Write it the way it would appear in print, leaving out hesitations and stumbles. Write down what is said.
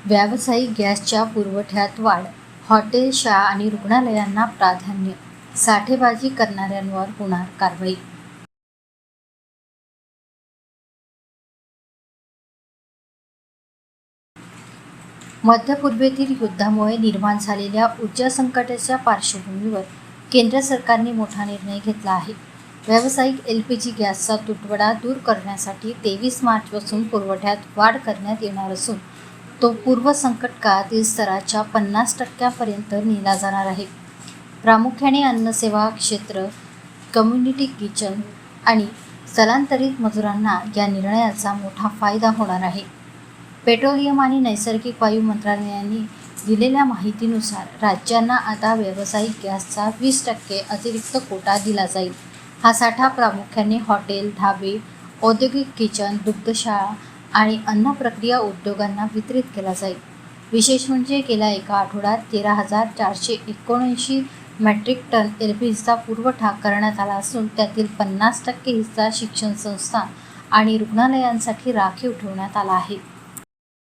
व्यावसायिक गॅसच्या पुरवठ्यात वाढ, हॉटेल, शाळा आणि रुग्णालयांना प्राधान्य, साठेबाजी करणाऱ्यांवर होणार कारवाई. मध्यपूर्वेतील युद्धामुळे निर्माण झालेल्या ऊर्जा संकटाच्या पार्श्वभूमीवर केंद्र सरकारने मोठा निर्णय घेतला आहे. व्यावसायिक LPG गॅसचा तुटवडा दूर करण्यासाठी 23 मार्चपासून पुरवठ्यात वाढ करण्यात येणार असून तो पूर्व-संकट काळातील स्तराच्या 50% नेला जाणार आहे. प्रामुख्याने अन्नसेवा क्षेत्र, कम्युनिटी किचन आणि स्थलांतरित मजुरांना या निर्णयाचा मोठा फायदा होणार आहे. पेट्रोलियम आणि नैसर्गिक वायू मंत्रालयाने दिलेल्या माहितीनुसार राज्यांना आता व्यावसायिक गॅसचा 20% अतिरिक्त कोटा दिला जाईल. हा साठा प्रामुख्याने हॉटेल, ढाबे, औद्योगिक किचन, दुग्धशाळा आणि अन्न प्रक्रिया उद्योगांना वितरित केला जाईल. विशेष म्हणजे गेल्या एका आठवड्यात 13,479 मेट्रिक टन LPGचा पुरवठा करण्यात आला असून त्यातील 50% हिस्सा शिक्षण संस्था आणि रुग्णालयांसाठी राखीव ठेवण्यात आला आहे.